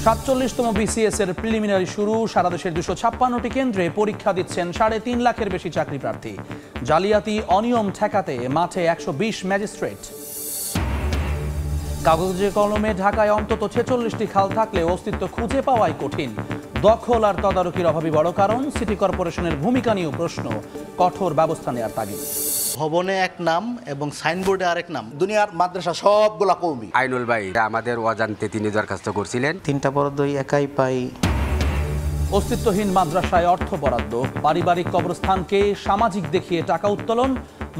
৪৭তম BCS এর preliminary শুরু। সারা দেশের ২৫৬টি কেন্দ্রে পরীক্ষা দিচ্ছেন ৩.৫ লাখের বেশি চাকরি প্রার্থী। জালিয়াতি অনিয়ম ঠেকাতে মাঠে ১২০ ম্যাজিস্ট্রেট। কাগজে কলমে ঢাকায় অন্তত ৪৬টি খাল থাকলেও অস্তিত্ব খুঁজে পাওয়াই কঠিন। দখল আর তদারকির অভাবই বড় কারণ। সিটি কর্পোরেশনের ভূমিকা নিয়েও প্রশ্ন, কঠোর ব্যবস্থা নেওয়ার তাগিদ। ভবনে এক নাম এবং সাইনবোর্ডে আরেক নাম। দুনিয়ার মাদ্রাসা সবগুলা কওমি। আইনুল ভাই আমাদের অজান্তে তিনি দরখাস্ত করছিলেন। ৩টা বরাদ্দই একাই পাই। অস্তিত্বহীন মাদ্রাসায় অর্থ বরাদ্দ, পারিবারিক কবরস্থানকে সামাজিক দেখিয়ে টাকা উত্তোলন।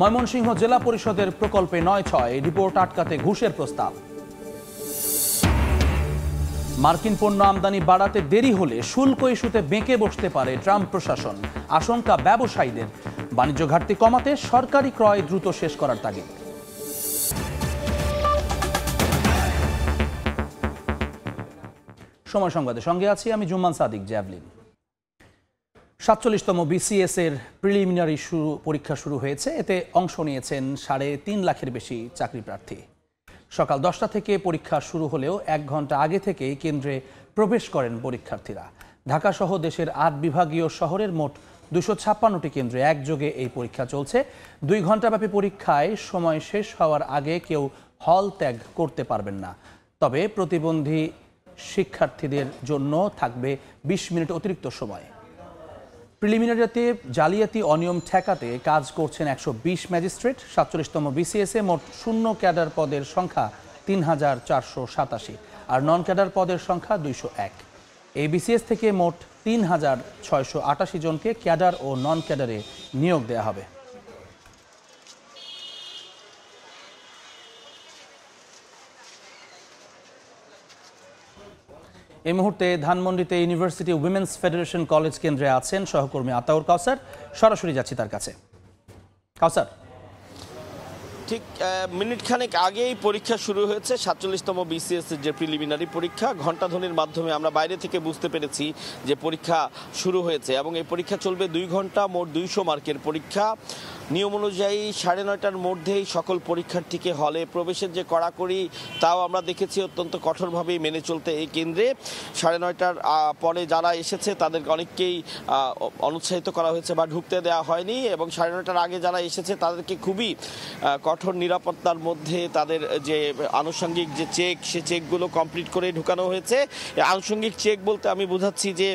ময়মনসিংহ জেলা পরিষদের প্রকল্পে ৯/৬ রিপোর্ট আটকাতে ঘুষের প্রস্তাব। মার্কিন পণ্য আমদানি বাড়াতে দেরি হলে শুল্ক ইস্যুতে বেঁকে বসতে পারে ট্রাম্প প্রশাসন। আশঙ্কা ব্যবসায়ীদের। বাণিজ্য ঘাটতি কমাতে সরকারি ক্রয় দ্রুত শেষ করার তাগিদ। সময় সংবাদের সঙ্গে আছি আমি জুম্মান সাদিক জ্যাভলিন। ৪৭তম বিসিএস এর প্রিলিমিনারি পরীক্ষা শুরু হয়েছে। এতে অংশ নিয়েছেন ৩.৫ লাখের বেশি চাকরি প্রার্থী। সকাল 10টা থেকে পরীক্ষা শুরু হলেও 1 ঘন্টা আগে থেকেই কেন্দ্রে প্রবেশ করেন পরীক্ষার্থীরা। ঢাকা সহ দেশের 8 বিভাগীয় শহরের মোট ২৫৬টি কেন্দ্রে একযোগে এই পরীক্ষা চলছে। 2 ঘন্টাব্যাপী পরীক্ষায় সময় শেষ হওয়ার আগে কেউ হল ত্যাগ করতে পারবেন না। তবে প্রতিবন্ধী শিক্ষার্থীদের জন্য থাকবে 20 মিনিট অতিরিক্ত সময়। প্রিলিমিনারিতে জালিয়াতি অনিয়ম ঠেকাতে কাজ করছেন ১২০ ম্যাজিস্ট্রেট। ৪৭তম বিসিএসে মোট শূন্য ক্যাডার পদের সংখ্যা ৩,৪৮৭ আর নন ক্যাডার পদের সংখ্যা ২০১। এই বিসিএস থেকে মোট ৩,৬৮৮ জনকে ক্যাডার ও নন ক্যাডারে নিয়োগ দেওয়া হবে। এই মুহূর্তে ধানমন্ডিতে ইউনিভার্সিটি উইমেন্স ফেডারেশন কলেজ কেন্দ্রে আছেন সহকর্মী আতাউর কাউসার। সরাসরি যাচ্ছি তার কাছে। কাউসার, ঠিক মিনিট খানেক আগেই পরীক্ষা শুরু হয়েছে ৪৭তম বিসিএস যে প্রিলিমিনারি পরীক্ষা। ঘণ্টাধ্বনির মাধ্যমে আমরা বাইরে থেকে বুঝতে পেরেছি যে পরীক্ষা শুরু হয়েছে এবং এই পরীক্ষা চলবে 2 ঘন্টা। মোট 200 মার্কের পরীক্ষা। নিয়ম অনুযায়ী 9:30টার মধ্যেই সকল পরীক্ষার্থীকে হলে প্রবেশের যে কড়াকড়ি তাও আমরা দেখেছি অত্যন্ত কঠোরভাবেই মেনে চলতে এই কেন্দ্রে। 9:30টার পরে যারা এসেছে তাদের অনেককেই অনুৎসাহিত করা হয়েছে বা ঢুকতে দেওয়া হয়নি এবং 9:30টার আগে যারা এসেছে তাদেরকে খুবই কঠোর নিরাপত্তার মধ্যে তাদের যে আনুষঙ্গিক যে চেক সে চেকগুলো কমপ্লিট করে ঢুকানো হয়েছে। আনুষঙ্গিক চেক বলতে আমি বোঝাচ্ছি যে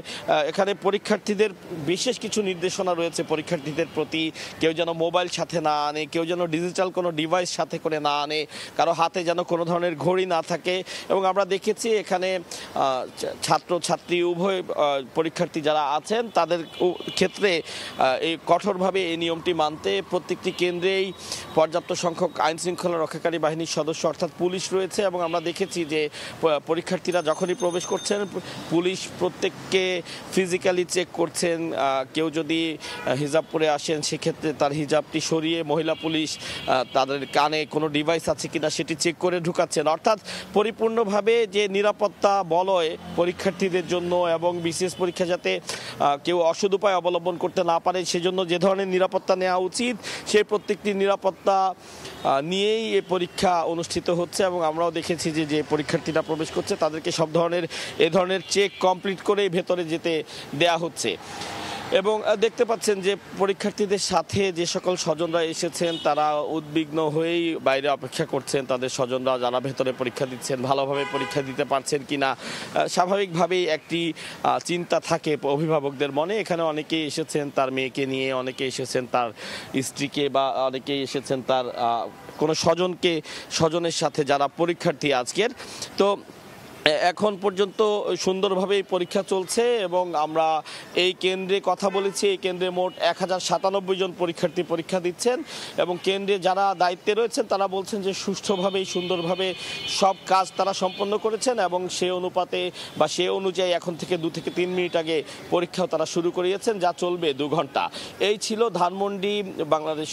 এখানে পরীক্ষার্থীদের বিশেষ কিছু নির্দেশনা রয়েছে পরীক্ষার্থীদের প্রতি। কেউ যেন মোবাইল সাথে না আনে, কেউ যেন ডিজিটাল কোনো ডিভাইস সাথে করে না আনে, কারো হাতে যেন কোনো ধরনের ঘড়ি না থাকে। এবং আমরা দেখেছি এখানে ছাত্র ছাত্রী উভয় পরীক্ষার্থী যারা আছেন তাদের ক্ষেত্রে এই কঠোরভাবে এই নিয়মটি মানতে প্রত্যেকটি কেন্দ্রেই পর্যাপ্ত সংখ্যক আইন শৃঙ্খলা রক্ষাকারী বাহিনীর সদস্য অর্থাৎ পুলিশ রয়েছে। এবং আমরা দেখেছি যে পরীক্ষার্থীরা যখনই প্রবেশ করছেন পুলিশ প্রত্যেককে ফিজিক্যালি চেক করছেন। কেউ যদি হিজাব পরে আসেন সেক্ষেত্রে তার হিজাবটি সরিয়ে মহিলা পুলিশ তাদের কানে কোনো ডিভাইস আছে কিনা সেটি চেক করে ঢুকাচ্ছেন। অর্থাৎ পরিপূর্ণভাবে যে নিরাপত্তা বলয় পরীক্ষার্থীদের জন্য এবং বিসিএস পরীক্ষা যাতে কেউ অসৎ উপায় অবলম্বন করতে না পারে সেজন্য যে ধরনের নিরাপত্তা নেওয়া উচিত সেই প্রত্যেকটি নিরাপত্তা নিয়েই এই পরীক্ষা অনুষ্ঠিত হচ্ছে। এবং আমরাও দেখেছি যে পরীক্ষার্থীরা প্রবেশ করছে তাদেরকে সব ধরনের এ ধরনের চেক কমপ্লিট করেই ভেতরে যেতে দেয়া হচ্ছে। এবং দেখতে পাচ্ছেন যে পরীক্ষার্থীদের সাথে যে সকল স্বজনরা এসেছেন তারা উদ্বিগ্ন হয়েই বাইরে অপেক্ষা করছেন তাদের স্বজনরা যারা ভেতরে পরীক্ষা দিচ্ছেন ভালোভাবে পরীক্ষা দিতে পারছেন কিনা। স্বাভাবিকভাবেই একটি চিন্তা থাকে অভিভাবকদের মনে। এখানে অনেকেই এসেছেন তার মেয়েকে নিয়ে, অনেকে এসেছেন তার স্ত্রীকে বা অনেকেই এসেছেন তার কোনো স্বজনের সাথে যারা পরীক্ষার্থী আজকের। তো এখন পর্যন্ত সুন্দরভাবেই পরীক্ষা চলছে এবং আমরা এই কেন্দ্রে কথা বলেছি। এই কেন্দ্রে মোট 1097 জন পরীক্ষার্থী পরীক্ষা দিচ্ছেন এবং কেন্দ্রে যারা দায়িত্বে রয়েছেন তারা বলছেন যে সুষ্ঠুভাবেই সুন্দরভাবে সব কাজ তারা সম্পন্ন করেছেন এবং সে অনুপাতে বা সে অনুযায়ী এখন থেকে 2 থেকে 3 মিনিট আগে পরীক্ষাও তারা শুরু করিয়েছেন যা চলবে 2 ঘন্টা। এই ছিল Dhanmondi Bangladesh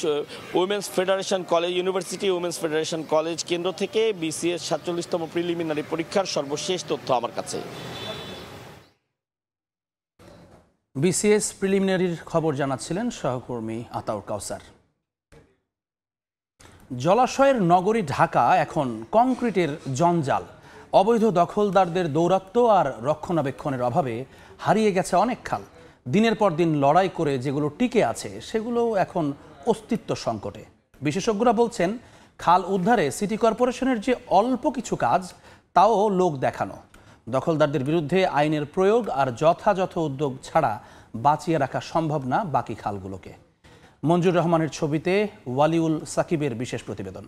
women's federation college university women's federation college কেন্দ্র থেকে বিসিএস ৪৭তম প্রিলিমিনারি পরীক্ষার শেষ তথ্য আমার কাছে। বিসিএস প্রিলিমিনারির খবর জানাচ্ছিলেন সহকর্মী আতাউর কাউসার। জলাশয়ের নগরী ঢাকা এখন কংক্রিটের জঞ্জাল। অবৈধ দখলদারদের দৌরাত্ম্য আর রক্ষণাবেক্ষণের অভাবে হারিয়ে গেছে অনেক খাল। দিনের পর দিন লড়াই করে যেগুলো টিকে আছে সেগুলো এখন অস্তিত্ব সংকটে। বিশেষজ্ঞরা বলছেন, খাল উদ্ধারে সিটি কর্পোরেশনের যে অল্প কিছু কাজ তাও লোক দেখানো। দখলদারদের বিরুদ্ধে আইনের প্রয়োগ আর যথাযথ উদ্যোগ ছাড়া বাঁচিয়ে রাখা সম্ভব না বাকি খালগুলোকে। মঞ্জুর রহমানের ছবিতে ওয়ালিউল সাকিবের বিশেষ প্রতিবেদন।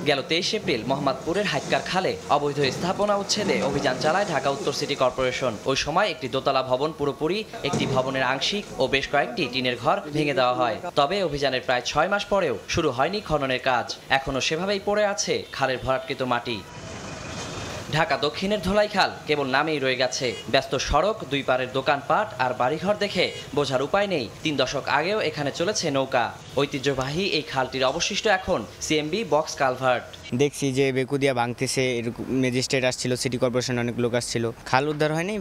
গেল 23 এপ্রিল মোহাম্মদপুরের হাইক্কার খালে অবৈধ স্থাপনা উচ্ছেদে অভিযান চালায় ঢাকা উত্তর সিটি কর্পোরেশন। ওই সময় একটি দোতলা ভবন পুরোপুরি, একটি ভবনের আংশিক ও বেশ কয়েকটি টিনের ঘর ভেঙে দেওয়া হয়। তবে অভিযানের প্রায় 6 মাস পরেও শুরু হয়নি খননের কাজ। এখনো সেভাবেই পড়ে আছে খালের ভরাটকৃত মাটি। ঢাকা দক্ষিণের ধোলাই খাল কেবল নামেই রয়ে গেছে। ব্যস্ত সড়ক, দুই পারের দোকানপাট আর বাড়িঘর দেখে বোঝার উপায় নেই 3 দশক আগেও এখানে চলেছে নৌকা। ঐতিহ্যবাহী এই খালটির অবশিষ্ট এখন সিএমবি বক্স কালভার্ট। দেখছি যে বেকুদিয়া ভাঙতেছে, এরকম ম্যাজিস্ট্রেট আসছিল, সিটি কর্পোরেশন অনেক লোক আসছিল, খাল উদ্ধার হয়নি,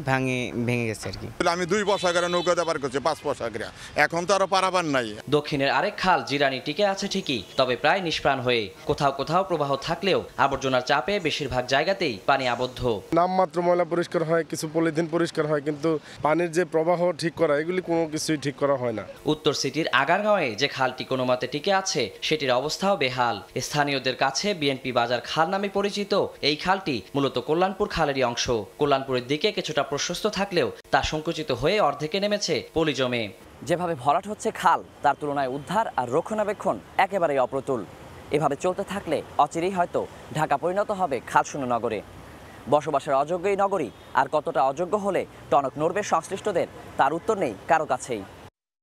ভেঙে গেছে আর কি। আমি 2 পয়সা করে নৌকাতে পার করছি, 5 পয়সা করে, এখন তো আরো পারাবার নাই। দক্ষিণের আরেক খাল জিরানি টিকে আছে ঠিকই, তবে প্রায় নিষ্প্রাণ হয়ে। কোথাও কোথাও প্রবাহ থাকলেও আবর্জনার চাপে বেশিরভাগ জায়গাতেই পানি আবদ্ধ। নামমাত্র ময়লা পরিষ্কার হয়, কিছু পলিথিন পরিষ্কার হয়, কিন্তু পানির যে প্রবাহ ঠিক করা, এগুলি কোনো কিছুই ঠিক করা হয় না। উত্তর সিটির আগারগাঁওয়ে যে খালটি কোনো মতে টিকে আছে সেটির অবস্থাও বেহাল। স্থানীয়দের কাছে বিএনপি বাজার খাল নামে পরিচিত এই খালটি মূলত কল্যাণপুর খালেরই অংশ। কল্যাণপুরের দিকে কিছুটা প্রশস্ত থাকলেও তা সংকুচিত হয়ে অর্ধেকে নেমেছে পলি জমে। যেভাবে ভরাট হচ্ছে খাল, তার তুলনায় উদ্ধার আর রক্ষণাবেক্ষণ একেবারেই অপ্রতুল। এভাবে চলতে থাকলে অচিরেই হয়তো ঢাকা পরিণত হবে খালশূন্য নগরে। বসবাসের অযোগ্য এই নগরী আর কতটা অযোগ্য হলে টনক নড়বে সংশ্লিষ্টদের, তার উত্তর নেই কারো কাছেই।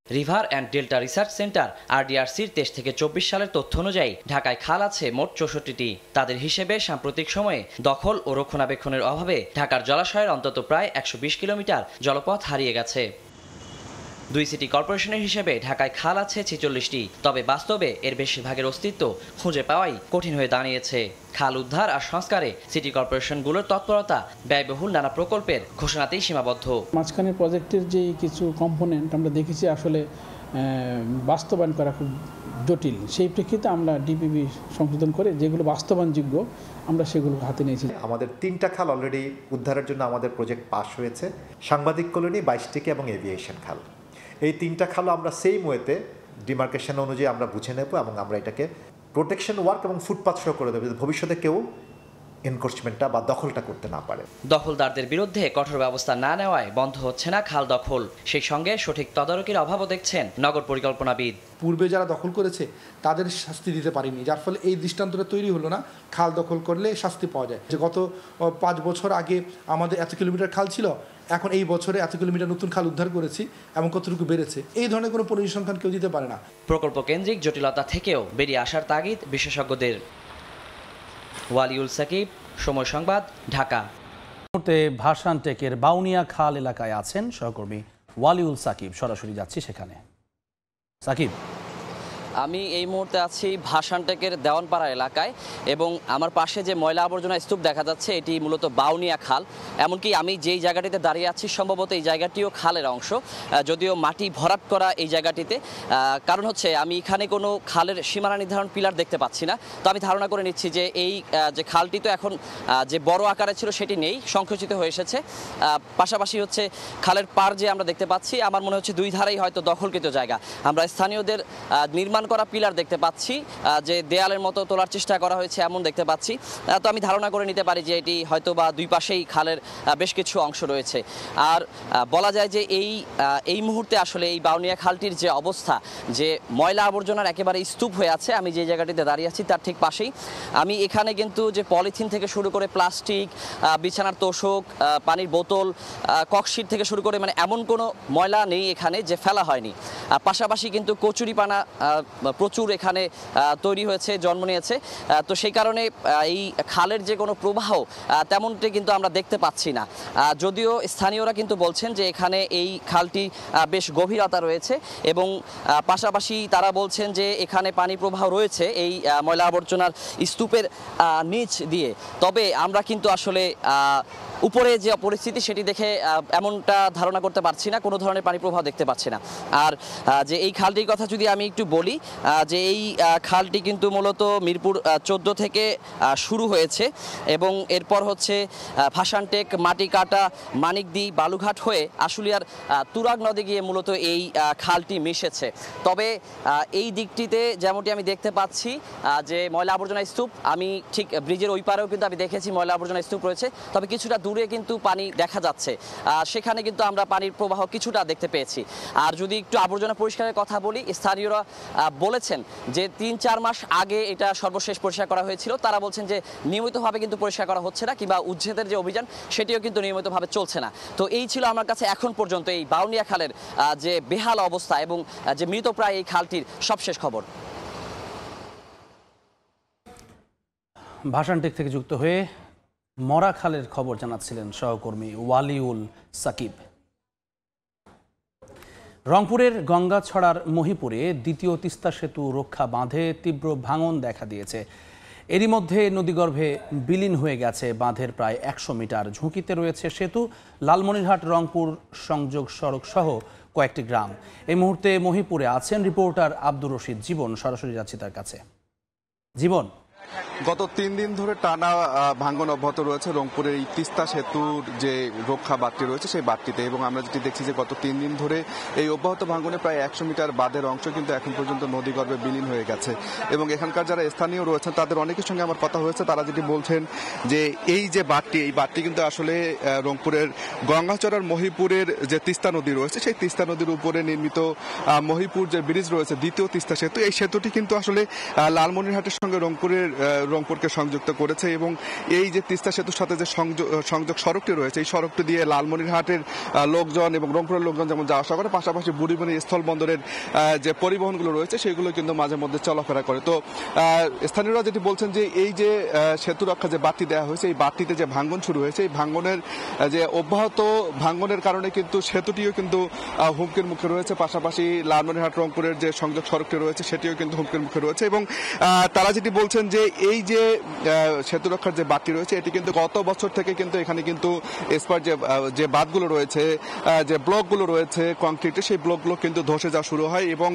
River and delta research centre RDRCর 23 থেকে 24 সালের তথ্য অনুযায়ী ঢাকায় খাল আছে মোট 64টি। তাদের হিসেবে সাম্প্রতিক সময়ে দখল ও রক্ষণাবেক্ষণের অভাবে ঢাকার জলাশয়ের অন্তত প্রায় 120 কিলোমিটার জলপথ হারিয়ে গেছে। 2 সিটি কর্পোরেশনের হিসেবে ঢাকায় খাল আছে 46টি, তবে বাস্তবে এর বেশিরভাগের অস্তিত্ব খুঁজে পাওয়াই কঠিন হয়ে দাঁড়িয়েছে। খাল উদ্ধার আর সংস্কারে সিটি কর্পোরেশনগুলোর তৎপরতা ব্যয়বহুল নানা প্রকল্পের ঘোষণাতেই সীমাবদ্ধ। মাঝখানে প্রজেক্টের যে কিছু কম্পোনেন্ট আমরা দেখেছি আসলে বাস্তবায়ন করা খুব জটিল। সেই প্রেক্ষিতে আমরা ডিপিবি সংশোধন করে যেগুলো বাস্তবায়নযোগ্য আমরা সেগুলো হাতে নিয়েছি। আমাদের 3টা খাল অলরেডি উদ্ধারের জন্য আমাদের প্রজেক্ট পাস হয়েছে। সাংবাদিক কলোনি, 22টিকে এবং এভিয়েশন খাল। এই 3টা খালও আমরা সেম ওয়েতে ডিমার্কেশন অনুযায়ী আমরা বুঝে নেব এবং আমরা এটাকে প্রোটেকশন ওয়ার্ক এবং ফুটপাথ শো করে দেবো, ভবিষ্যতে কেউ এনক্রোচমেন্টটা বা দখলটা করতে না পারে। দখলদারদের বিরুদ্ধে কঠোর ব্যবস্থা না নেওয়ায় বন্ধ হচ্ছে না খাল দখল। সেই সঙ্গে সঠিক তদারকির অভাবও দেখছেন নগর পরিকল্পনাবিদ। পূর্বে যারা দখল করেছে তাদের শাস্তি দিতে পারিনি, যার ফলে এই দৃষ্টান্তটা তৈরি হলো না। খাল দখল করলে শাস্তি পাওয়া যায়। যে গত 5 বছর আগে আমাদের এত কিলোমিটার খাল ছিল, এখন এই বছরে এত কিলোমিটার নতুন খাল উদ্ধার করেছি এবং কতটুকু বেড়েছে, এই ধরনের কোনো পরিসংখ্যান কেউ দিতে পারে না। প্রকল্প কেন্দ্রিক জটিলতা থেকেও বেরিয়ে আসার তাগিদ বিশেষজ্ঞদের। ওয়ালিউল সাকিব, সময় সংবাদ, ঢাকা। মুহূর্তে ভাসান টেকের বাউনিয়া খাল এলাকায় আছেন সহকর্মী ওয়ালিউল সাকিব, সরাসরি যাচ্ছি সেখানে। সাকিব, আমি এই মুহূর্তে আছি ভাসানটেকের দেওয়ানপাড়া এলাকায় এবং আমার পাশে যে ময়লা আবর্জনা স্তূপ দেখা যাচ্ছে এটি মূলত বাউনিয়া খাল। এমনকি আমি যেই জায়গাটিতে দাঁড়িয়ে আছি সম্ভবত এই জায়গাটিও খালের অংশ, যদিও মাটি ভরাট করা এই জায়গাটিতে। কারণ হচ্ছে আমি এখানে কোনো খালের সীমানা নির্ধারণ পিলার দেখতে পাচ্ছি না। তো আমি ধারণা করে নিচ্ছি যে এই যে খালটি তো এখন যে বড় আকারে ছিল সেটি নেই, সংকুচিত হয়ে এসেছে। পাশাপাশি হচ্ছে খালের পার যে আমরা দেখতে পাচ্ছি, আমার মনে হচ্ছে 2 ধারেই হয়তো দখলকৃত জায়গা। আমরা স্থানীয়দের নির্মাণ করা পিলার দেখতে পাচ্ছি, যে দেয়ালের মতো তোলার চেষ্টা করা হয়েছে এমন দেখতে পাচ্ছি। তো আমি ধারণা করে নিতে পারি যে এটি হয়তো বা 2 পাশেই খালের বেশ কিছু অংশ রয়েছে। আর বলা যায় যে এই মুহূর্তে আসলে এই বাউনিয়া খালটির যে অবস্থা, যে ময়লা আবর্জনার একেবারে স্তূপ হয়ে আছে। আমি যে জায়গাটিতে দাঁড়িয়ে আছি তার ঠিক পাশেই আমি এখানে কিন্তু যে পলিথিন থেকে শুরু করে প্লাস্টিক, বিছানার তোষক, পানির বোতল, ককশিট থেকে শুরু করে মানে এমন কোনো ময়লা নেই এখানে যে ফেলা হয়নি। পাশাপাশি কিন্তু কচুরিপানা প্রচুর এখানে তৈরি হয়েছে, জন্ম নিয়েছে। তো সেই কারণে এই খালের যে কোনো প্রবাহ তেমনটি কিন্তু আমরা দেখতে পাচ্ছি না। যদিও স্থানীয়রা কিন্তু বলছেন যে এখানে এই খালটি বেশ গভীরতা রয়েছে এবং পাশাপাশি তারা বলছেন যে এখানে পানি প্রবাহ রয়েছে এই ময়লা আবর্জনার স্তূপের নিচ দিয়ে। তবে আমরা কিন্তু আসলে উপরে যে পরিস্থিতি সেটি দেখে এমনটা ধারণা করতে পারছি না, কোনো ধরনের পানি প্রবাহ দেখতে পাচ্ছি না। আর যে এই খালটির কথা যদি আমি একটু বলি, যে এই খালটি কিন্তু মূলত মিরপুর 14 থেকে শুরু হয়েছে এবং এরপর হচ্ছে ভাসানটেক, মাটিকাটা, মানিকদি, বালুঘাট হয়ে আশুলিয়ার তুরাগ নদে গিয়ে মূলত এই খালটি মিশেছে। তবে এই দিকটিতে যেমনটি আমি দেখতে পাচ্ছি যে ময়লা আবর্জনা স্তূপ, আমি ঠিক ব্রিজের ওই পারেও কিন্তু আমি দেখেছি ময়লা আবর্জনা স্তূপ রয়েছে, তবে কিছুটা দূরে কিন্তু পানি দেখা যাচ্ছে, সেখানে কিন্তু আমরা পানির প্রবাহ কিছুটা দেখতে পেয়েছি। আর যদি একটু আবর্জনা পরিষ্কারের কথা বলি, স্থানীয়রা বলেছেন যে 3-4 মাস আগে এটা সর্বশেষ পরিষ্কার করা হয়েছিল। তারা বলছেন যে নিয়মিতভাবে কিন্তু পরিষ্কার করা হচ্ছে না, কিংবা উচ্ছেদের যে অভিযান সেটিও কিন্তু নিয়মিতভাবে চলছে না। তো এই ছিল আমার কাছে এখন পর্যন্ত এই বাউনিয়া খালের যে বেহাল অবস্থা এবং যে মৃতপ্রায় এই খালটির সবশেষ খবর। ভাসানটেক থেকে যুক্ত হয়ে মরা খালের খবর জানাচ্ছিলেন সহকর্মী ওয়ালিউল সাকিব। রংপুরের গঙ্গাছড়ার মহিপুরে দ্বিতীয় তিস্তা সেতু রক্ষা বাঁধে তীব্র ভাঙন দেখা দিয়েছে। এরই মধ্যে নদীগর্ভে বিলীন হয়ে গেছে বাঁধের প্রায় 100 মিটার। ঝুঁকিতে রয়েছে সেতু, লালমনিরহাট রংপুর সংযোগ সড়ক সহ কয়েকটি গ্রাম। এই মুহূর্তে মহিপুরে আছেন রিপোর্টার আব্দুর রশিদ জীবন। সরাসরি যাচ্ছি তার কাছে। জীবন, গত 3 দিন ধরে টানা ভাঙন অব্যাহত রয়েছে রংপুরের এই তিস্তা সেতুর যে রক্ষা বাঁধটি রয়েছে সেই বাঁধটিতে, এবং আমরা যেটি দেখছি যে গত 3 দিন ধরে এই অব্যাহত ভাঙনে প্রায় 100 মিটার বাঁধের অংশ কিন্তু এখন পর্যন্ত নদীগর্ভে বিলীন হয়ে গেছে। এবং এখানকার যারা স্থানীয় রয়েছেন তাদের অনেকের সঙ্গে আমার কথা হয়েছে, তারা যেটি বলছেন যে এই যে বাঁধটি, এই বাঁধটি কিন্তু আসলে রংপুরের গঙ্গাচড়ার মহিপুরের যে তিস্তা নদী রয়েছে সেই তিস্তা নদীর উপরে নির্মিত মহিপুর যে ব্রিজ রয়েছে দ্বিতীয় তিস্তা সেতু, এই সেতুটি কিন্তু আসলে লালমনিরহাটের সঙ্গে রংপুরকে সংযুক্ত করেছে। এবং এই যে তিস্তা সেতুর সাথে যে সংযোগ সড়কটি রয়েছে এই সড়কটি দিয়ে লালমনিরহাটের লোকজন এবং রংপুরের লোকজন যেমন যাওয়া আসা করে, পাশাপাশি বুড়িবনি স্থলবন্দরের যে পরিবহনগুলো রয়েছে সেগুলো কিন্তু মাঝে মধ্যে চলাফেরা করে। তো স্থানীয়রা যেটি বলছেন যে এই যে সেতু রক্ষা যে বাঁধটি দেওয়া হয়েছে এই বাঁধটিতে যে ভাঙন শুরু হয়েছে, এই ভাঙনের যে অব্যাহত ভাঙনের কারণে কিন্তু সেতুটিও কিন্তু হুমকির মুখে রয়েছে, পাশাপাশি লালমনিরহাট রংপুরের যে সংযোগ সড়কটি রয়েছে সেটিও কিন্তু হুমকির মুখে রয়েছে। এবং তারা যেটি বলছেন যে এই যে সেতু রক্ষার যে বাঁধটি রয়েছে এটি কিন্তু গত বছর থেকে কিন্তু এখানে কিন্তু এসপার যে বাঁধগুলো রয়েছে, যে ব্লকগুলো রয়েছে কংক্রিটের, সেই ব্লকগুলো কিন্তু ধসে যাওয়া শুরু হয়। এবং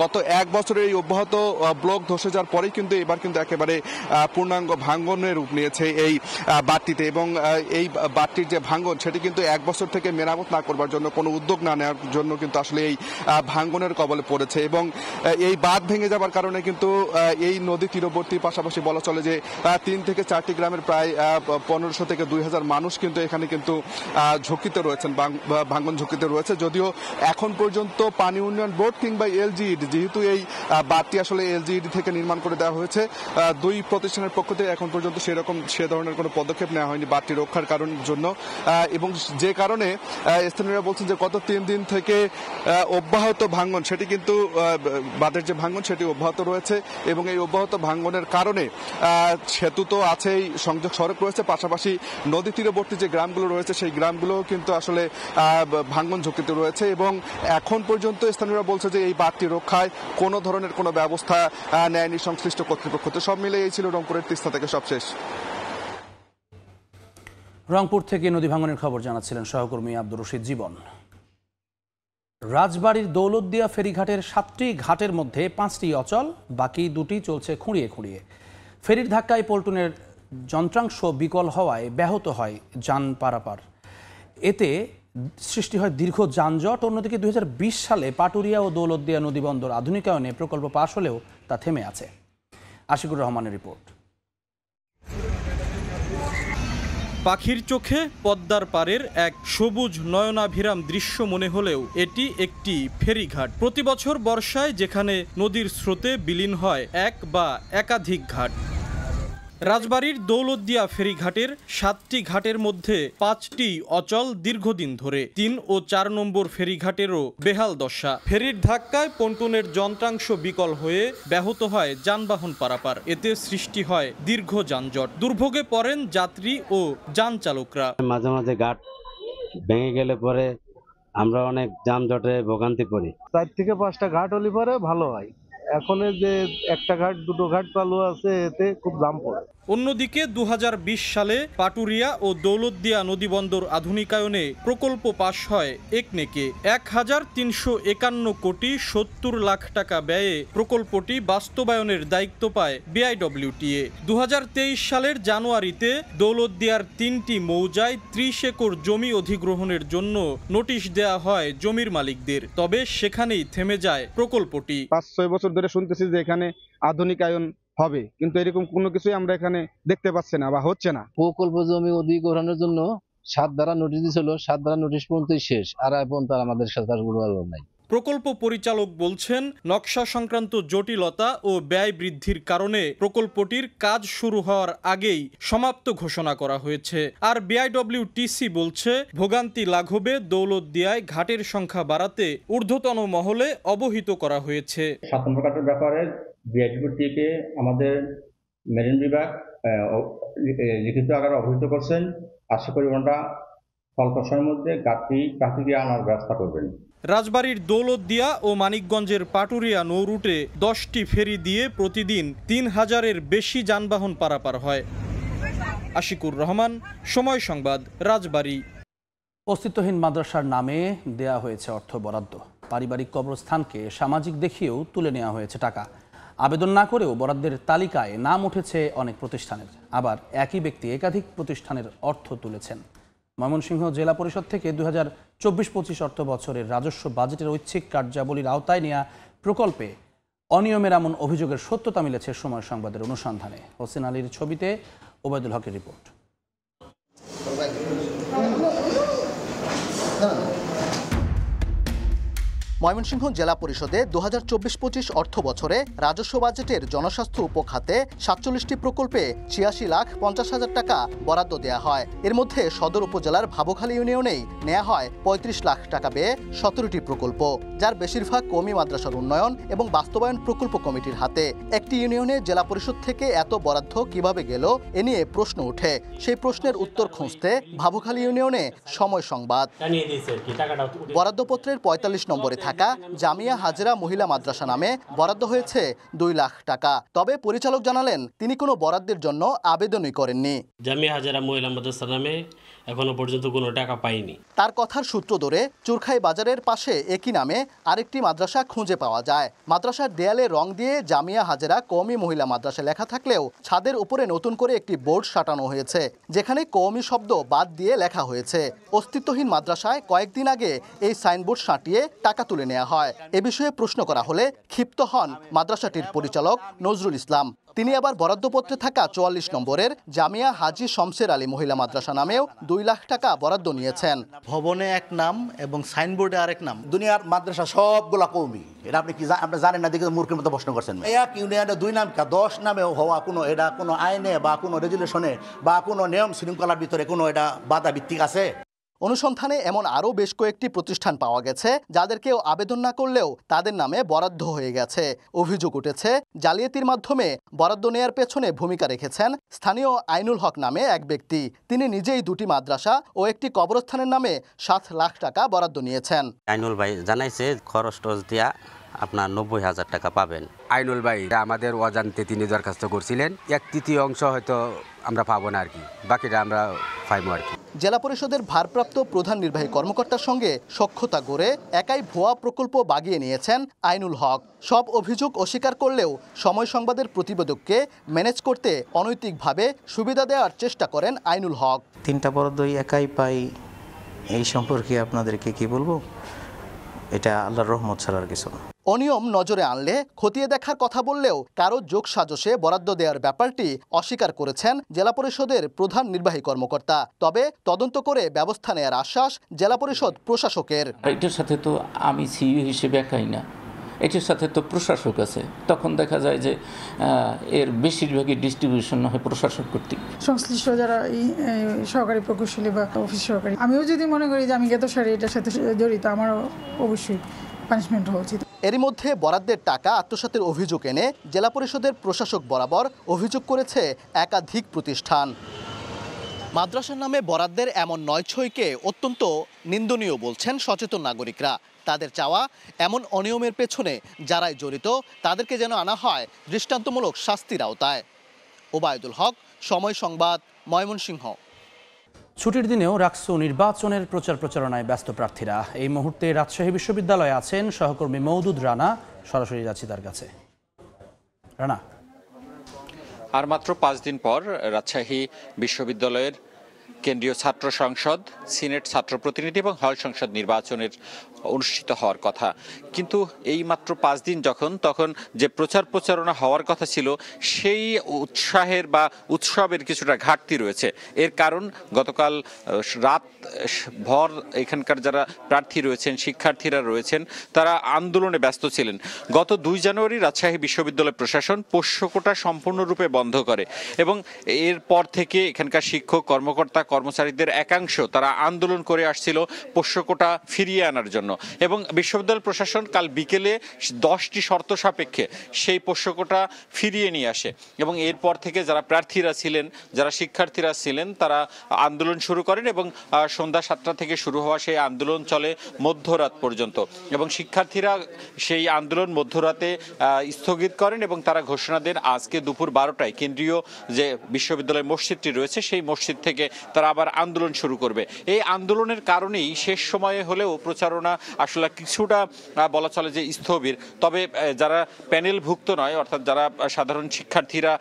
গত 1 বছরের এই অব্যাহত ব্লক ধসে যাওয়ার পরেই কিন্তু এবার কিন্তু একেবারে পূর্ণাঙ্গ ভাঙ্গনের রূপ নিয়েছে এই বাঁধটিতে। এবং এই বাঁধটির যে ভাঙ্গন সেটি কিন্তু 1 বছর থেকে মেরামত না করবার জন্য, কোনো উদ্যোগ না নেওয়ার জন্য কিন্তু আসলে এই ভাঙ্গনের কবলে পড়েছে। এবং এই বাঁধ ভেঙে যাওয়ার কারণে কিন্তু এই নদী তীরবর্তী, পাশাপাশি বলা চলে যে 3 থেকে 4টি গ্রামের প্রায় 1500 থেকে 2000 মানুষ কিন্তু এখানে কিন্তু ঝুঁকিতে রয়েছেন, ভাঙ্গন ঝুঁকিতে রয়েছে। যদিও এখন পর্যন্ত পানি উন্নয়ন বোর্ড কিংবা এলজিইডি, যেহেতু এই বাঁধটি আসলে এলজিইডি থেকে নির্মাণ করে দেওয়া হয়েছে, 2 প্রতিষ্ঠানের পক্ষ থেকে এখন পর্যন্ত সে ধরনের কোনো পদক্ষেপ নেওয়া হয়নি বাঁধটি রক্ষার কারণের জন্য। এবং যে কারণে স্থানীয়রা বলছেন যে গত 3 দিন থেকে অব্যাহত ভাঙ্গন সেটি কিন্তু বাঁধের যে ভাঙ্গন সেটি অব্যাহত রয়েছে। এবং এই অব্যাহত ভাঙ্গনের কারণে সেতু তো আছেই, সংযোগ সড়ক রয়েছে, পাশাপাশি নদী তীরবর্তী যে গ্রামগুলো রয়েছে সেই গ্রামগুলো কিন্তু আসলে ভাঙ্গন ঝুঁকিতে রয়েছে। এবং এখন পর্যন্ত স্থানীয়রা বলছে যে এই বাঁধটি রক্ষায় কোনো ধরনের কোনো ব্যবস্থা নেয়নি সংশ্লিষ্ট কর্তৃপক্ষ। তো সব মিলে এই ছিল রংপুরের তিস্তা থেকে সবশেষ। রংপুর থেকে নদী ভাঙনের খবর জানাচ্ছিলেন সহকর্মী আব্দুর রশিদ জীবন। রাজবাড়ীর দৌলতদিয়া ফেরিঘাটের 7টি ঘাটের মধ্যে 5টি অচল, বাকি 2টি চলছে খুঁড়িয়ে খুঁড়িয়ে। ফেরির ধাক্কায় পল্টনের যন্ত্রাংশ বিকল হওয়ায় ব্যাহত হয় যান পারাপার। এতে সৃষ্টি হয় দীর্ঘ যানজট। অন্যদিকে 2020 সালে পাটুরিয়া ও দৌলতদিয়া নদীবন্দর আধুনিকায়নে প্রকল্প পাশ হলেও তা থেমে আছে। আশিকুর রহমানের রিপোর্ট। পাখির চোখে পদ্মার পাড়ের এক সবুজ নয়নাভিরাম দৃশ্য মনে হলেও এটি একটি ফেরিঘাট। প্রতি বছর বর্ষায় যেখানে নদীর স্রোতে বিলীন হয় এক বা একাধিক ঘাট। রাজবাড়ীর দৌলতদিয়া ফেরিঘাটের 7টি ঘাটের মধ্যে 5টি অচল দীর্ঘদিন ধরে। 3 ও 4 নম্বর ফেরিঘাটেরও বেহাল দশা। ফেরির ধাক্কায় পন্টনের যন্ত্রাংশ বিকল হয়ে ব্যাহত হয় যানবাহন পারাপার। এতে সৃষ্টি হয় দীর্ঘ যানজট। দুর্ভোগে পড়েন যাত্রী ও যান চালকরা। মাঝে মাঝে ঘাট ভেঙে গেলে পরে আমরা অনেক যানজটে ভোগান্তি পড়ি। 4 থেকে 5টা ঘাট হলে পরে ভালো হয়। এখন যে একটা ঘাট 2টো ঘাট চালু আছে, এতে খুব দাম পড়ে। অন্যদিকে ২০২০ সালে পাটুরিয়া ও দৌলতদিয়া নদীবন্দর আধুনিকায়নে প্রকল্প পাশ হয় একনেকে। ১,৩৫১ কোটি ৭০ লাখ টাকা ব্যয়ে প্রকল্পটি বাস্তবায়নের দায়িত্ব পায় বিআইডব্লিউটিএ। ২০২৩ সালের জানুয়ারিতে দৌলতদিয়ার ৩টি মৌজায় ৩০ একর জমি অধিগ্রহণের জন্য নোটিশ দেয়া হয় জমির মালিকদের। তবে সেখানেই থেমে যায় প্রকল্পটি। ৫-৬ বছর ধরে শুনতেছি যে এখানে আধুনিকায়ন হবে, কিন্তু এরকম কোনো কিছুই আমরা এখানে দেখতে পাচ্ছি না বা হচ্ছে না। প্রকল্প জমি অধিগ্রহণের জন্য ৭ ধারা নোটিশ দিয়েছিল, 7 ধারা নোটিশ পর্যন্তই শেষ, আর এখন তার আমাদের সাথে আর কোনো আলোচনা নাই। প্রকল্প পরিচালক বলছেন, নকশা সংক্রান্ত জটিলতা ও ব্যয় বৃদ্ধির কারণে প্রকল্পটির কাজ শুরু হওয়ার আগেই সমাপ্ত ঘোষণা করা হয়েছে। আর বিআইডব্লিউটিসি বলছে, ভোগান্তি লাঘবে দৌলতদিয়ায় ঘাটের সংখ্যা বাড়াতে ঊর্ধ্বতন মহলে অবহিত করা হয়েছে। ৭ নম্বর ঘাটের ব্যাপারে বিআইডব্লিউটিকে আমাদের মেরিন বিভাগ লিখিত আকারে অবহিত করছেন। আশা করি ওনারা স্বল্প সময়ের মধ্যে ঘাটটি আনার ব্যবস্থা করবেন। রাজবাড়ীর দৌলতদিয়া ও মানিকগঞ্জের পাটুরিয়া নৌ রুটে 10টি ফেরি দিয়ে প্রতিদিন ৩,০০০-এর বেশি যানবাহন পারাপার হয়। আশিকুর রহমান, সময় সংবাদ, রাজবাড়ী। অস্তিত্বহীন মাদ্রাসার নামে দেয়া হয়েছে অর্থ বরাদ্দ। পারিবারিক কবরস্থানকে সামাজিক দেখিয়েও তুলে নেওয়া হয়েছে টাকা। আবেদন না করেও বরাদ্দের তালিকায় নাম উঠেছে অনেক প্রতিষ্ঠানের। আবার একই ব্যক্তি একাধিক প্রতিষ্ঠানের অর্থ তুলেছেন। ময়মনসিংহ জেলা পরিষদ থেকে 2024-25 অর্থ বছরের রাজস্ব বাজেটের ঐচ্ছিক কার্যাবলীর আওতায় নেওয়া প্রকল্পে অনিয়মের এমন অভিযোগের সত্যতা মিলেছে সময় সংবাদের অনুসন্ধানে। হোসেন আলীর ছবিতে ওবায়দুল হকের রিপোর্ট। ময়মনসিংহ জেলা পরিষদে 2024-25 অর্থ বছরে রাজস্ব বাজেটের জনস্বাস্থ্য উপখাতে 47টি প্রকল্পে 86,50,000 টাকা বরাদ্দ দেওয়া হয়। এর মধ্যে সদর উপজেলার ভাবখালী ইউনিয়নেই নেওয়া হয় 35 লাখ টাকা ব্যয়ে 17টি প্রকল্প, যার বেশিরভাগ কওমি মাদ্রাসার উন্নয়ন এবং বাস্তবায়ন প্রকল্প কমিটির হাতে। একটি ইউনিয়নে জেলা পরিষদ থেকে এত বরাদ্দ কিভাবে গেল এ নিয়ে প্রশ্ন ওঠে। সেই প্রশ্নের উত্তর খুঁজতে ভাবখালী ইউনিয়নে সময় সংবাদ। বরাদ্দপত্রের 45 নম্বরে থাকা জামিয়া হাজেরা মহিলা মাদ্রাসা নামে বরাদ্দ হয়েছে 2 লাখ টাকা। তবে পরিচালক জানালেন, তিনি কোনো বরাদ্দের জন্য আবেদনই করেননি। জামিয়া হাজেরা মহিলা মাদ্রাসা নামে এখনো পর্যন্ত কোনো টাকা পাইনি। তার কথার সূত্র ধরে চুরখাই বাজারের পাশে একই নামে আরেকটি মাদ্রাসা খুঁজে পাওয়া যায়। মাদ্রাসার দেয়ালে রং দিয়ে জামিয়া হাজেরা কওমি মহিলা মাদ্রাসা লেখা থাকলেও ছাদের উপরে নতুন করে একটি বোর্ড সাটানো হয়েছে, যেখানে কওমি শব্দ বাদ দিয়ে লেখা হয়েছে। অস্তিত্বহীন মাদ্রাসায় কয়েকদিন আগে এই সাইনবোর্ড সাঁটিয়ে টাকা তুলে নেওয়া হয়। এ বিষয়ে প্রশ্ন করা হলে ক্ষিপ্ত হন মাদ্রাসাটির পরিচালক নজরুল ইসলাম। তিনি আবার বরাদ্দপত্রে থাকা 44 নম্বরের জামিয়া হাজি শমসের আলী মহিলা মাদ্রাসা নামেও 2 লাখ টাকা বরাদ্দ নিয়েছেন। ভবনে এক নাম এবং সাইনবোর্ডে আরেক নাম। দুনিয়ার মাদ্রাসা সবগুলা কওমি, এটা আপনি কি আপনি জানেন না? দেখে মূর্খের মতো প্রশ্ন করছেন। এক ইউনিয়নে 2 নাম 10 নামে হওয়া কোনো এটা কোনো আইনে বা কোনো রেজুলেশনে বা কোনো নিয়ম শৃঙ্খলার ভিতরে কোনো এটা বাধা ভিত্তিক আছে? অনুসন্ধানে এমন আরও বেশ কয়েকটি প্রতিষ্ঠান পাওয়া গেছে, যাদের কেউ আবেদন না করলেও তাদের নামে বরাদ্দ হয়ে গেছে। অভিযোগ উঠেছে, জালিয়াতির মাধ্যমে বরাদ্দ নেয়ার পেছনে ভূমিকা রেখেছেন স্থানীয় আইনুল হক নামে এক ব্যক্তি। তিনি নিজেই 2টি মাদ্রাসা ও একটি কবরস্থানের নামে 7 লাখ টাকা বরাদ্দ নিয়েছেন। আইনুল ভাই জানাইছে খরচ টস দিয়া আপনার 90,000 টাকা পাবেন। আইনুল ভাই আমাদের অজান্তে তিনি দরখাস্ত করছিলেন, 1/3 অংশ হয়তো আমরা পাবো না আর কি, বাকিটা আমরা পাইবো আর কি। জেলা পরিষদের ভারপ্রাপ্ত প্রধান নির্বাহী কর্মকর্তার সঙ্গে সখ্যতা গড়ে একাই ভুয়া প্রকল্প বাগিয়ে নিয়েছেন আইনুল হক। সব অভিযোগ অস্বীকার করলেও সময় সংবাদের প্রতিবেদককে ম্যানেজ করতে অনৈতিকভাবে সুবিধা দেওয়ার চেষ্টা করেন আইনুল হক। 3টা বরাদ্দই একাই পাই, এই সম্পর্কে আপনাদেরকে কি বলবো, এটা আল্লাহর রহমত ছাড়ার কিছু না। অনিয়ম নজরে আনলে খতিয়ে দেখার কথা বললেও কারো যোগ সাজসে বরাদ্দ দেওয়ার ব্যাপারটি অস্বীকার করেছেন জেলা পরিষদের প্রধান নির্বাহী কর্মকর্তা। তবে তদন্ত করে ব্যবস্থা নেওয়ার আশ্বাস জেলা পরিষদ প্রশাসকের। এটার সাথে তো আমি সিইও হিসেবে একাই না, এটার সাথে তো প্রশাসক আছে। তখন দেখা যায় যে এর বেশিরভাগই ডিস্ট্রিবিউশন হয় প্রশাসক কর্তৃক। সংশ্লিষ্ট যারা সহকারী প্রকৌশলী বা অফিস সহকারী, আমিও যদি মনে করি যে আমি জ্ঞাতসারে এটার সাথে জড়িত, আমারও অবশ্যই পানিশমেন্ট হওয়া উচিত। এরই মধ্যে বরাদ্দের টাকা আত্মসাতের অভিযোগ এনে জেলা পরিষদের প্রশাসক বরাবর অভিযোগ করেছে একাধিক প্রতিষ্ঠান। মাদ্রাসার নামে বরাদ্দের এমন নয়ছয়কে অত্যন্ত নিন্দনীয় বলছেন সচেতন নাগরিকরা। তাদের চাওয়া, এমন অনিয়মের পেছনে যারাই জড়িত তাদেরকে যেন আনা হয় দৃষ্টান্তমূলক শাস্তির আওতায়। ওবায়দুল হক, সময় সংবাদ, ময়মনসিংহ। ছুটির দিনেও রাকসু নির্বাচনের প্রচার প্রচারণায় ব্যস্ত প্রার্থীরা। এই মুহূর্তে রাজশাহী বিশ্ববিদ্যালয়ে আছেন সহকর্মী মওদুদ রানা। সরাসরি যাচ্ছি তার কাছে। রানা, আর মাত্র 5 দিন পর রাজশাহী বিশ্ববিদ্যালয়ের কেন্দ্রীয় ছাত্র সংসদ, সিনেট ছাত্র প্রতিনিধি এবং হল সংসদ নির্বাচনের অনুষ্ঠিত হওয়ার কথা, কিন্তু এই মাত্র 5 দিন তখন যে প্রচার প্রচারণা হওয়ার কথা ছিল সেই উৎসাহের বা উৎসবের কিছুটা ঘাটতি রয়েছে। এর কারণ গতকাল রাত ভর এখানকার যারা প্রার্থী রয়েছেন, শিক্ষার্থীরা রয়েছেন, তারা আন্দোলনে ব্যস্ত ছিলেন। গত 2 জানুয়ারি রাজশাহী বিশ্ববিদ্যালয় প্রশাসন পোষ্য কোটা সম্পূর্ণরূপে বন্ধ করে এবং এরপর থেকে এখানকার শিক্ষক, কর্মকর্তা, কর্মচারীদের একাংশ তারা আন্দোলন করে আসছিল পোষ্য কোটা ফিরিয়ে আনার জন্য এবং বিশ্ববিদ্যালয় প্রশাসন কাল বিকেলে 10টি শর্ত সাপেক্ষে সেই পোষ্য কোটা ফিরিয়ে নিয়ে আসে এবং এরপর থেকে যারা প্রার্থীরা ছিলেন, যারা শিক্ষার্থীরা ছিলেন, তারা আন্দোলন শুরু করেন এবং সন্ধ্যা 7টা থেকে শুরু হওয়া সেই আন্দোলন চলে মধ্যরাত পর্যন্ত এবং শিক্ষার্থীরা সেই আন্দোলন মধ্যরাতে স্থগিত করেন এবং তারা ঘোষণা দেন আজকে দুপুর 12টায় কেন্দ্রীয় যে বিশ্ববিদ্যালয় মসজিদটি রয়েছে সেই মসজিদ থেকে তারা আবার আন্দোলন শুরু করবে। এই আন্দোলনের কারণেই শেষ সময়ে হলেও প্রচারণা আসলে কিছুটা বলা চলে যে স্থবির। তবে যারা প্যানেলভুক্ত নয়, অর্থাৎ যারা সাধারণ শিক্ষার্থীরা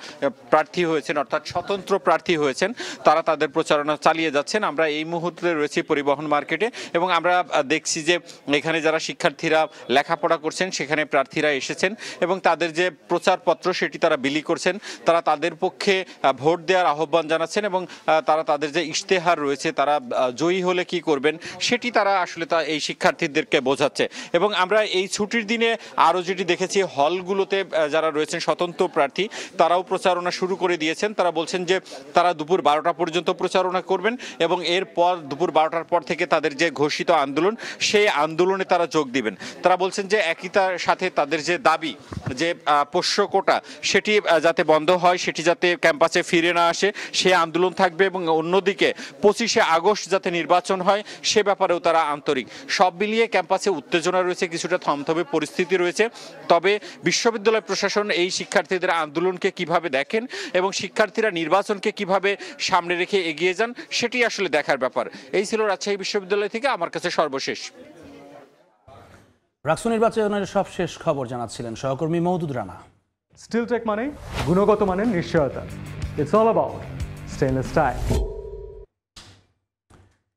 প্রার্থী হয়েছেন, অর্থাৎ স্বতন্ত্র প্রার্থী হয়েছেন, তারা তাদের প্রচারণা চালিয়ে যাচ্ছেন। আমরা এই মুহূর্তে রয়েছি পরিবহন মার্কেটে এবং আমরা দেখছি যে এখানে যারা শিক্ষার্থীরা লেখাপড়া করছেন সেখানে প্রার্থীরা এসেছেন এবং তাদের যে প্রচারপত্র সেটি তারা বিলি করছেন। তারা তাদের পক্ষে ভোট দেওয়ার আহ্বান জানাচ্ছেন এবং তারা তাদের যে ইশতেহার রয়েছে, তারা জয়ী হলে কি করবেন সেটি তারা আসলে এই শিক্ষার্থীদেরকে বোঝাচ্ছে। এবং আমরা এই ছুটির দিনে আরও যেটি দেখেছি, হলগুলোতে যারা রয়েছেন স্বতন্ত্র প্রার্থী তারাও প্রচারণা শুরু করে দিয়েছেন। তারা বলছেন যে তারা দুপুর 12টা পর্যন্ত প্রচারণা করবেন এবং এরপর দুপুর 12টার পর থেকে তাদের যে ঘোষিত আন্দোলন সেই আন্দোলনে তারা যোগ দিবেন। তারা বলছেন যে একই সাথে তাদের যে দাবি যে পোষ্য কোটা সেটি যাতে বন্ধ হয়, সেটি যাতে ক্যাম্পাসে ফিরে না আসে সে আন্দোলন থাকবে এবং অন্যদিকে 25শে আগস্ট যাতে নির্বাচন হয় সে ব্যাপারেও তারা আন্তরিক। সব মিলিয়ে ক্যাম্পাসে উত্তেজনা রয়েছে, কিছুটা থমথমে পরিস্থিতি রয়েছে। তবে বিশ্ববিদ্যালয় প্রশাসন এই শিক্ষার্থীদের আন্দোলনকে কিভাবে দেখেন এবং শিক্ষার্থীরা নির্বাচনকে কিভাবে সামনে রেখে এগিয়ে যান সেটি আসলে দেখার ব্যাপার। এই ছিল রাজশাহী বিশ্ববিদ্যালয় থেকে আমার কাছে সর্বশেষ। রাকসু নির্বাচনের সবশেষ খবর জানাচ্ছিলেন সহকর্মী মওদুদ রানা। স্টিলটেক মানে গুণগত মানের নিশ্চয়তা। It's all about stainless style.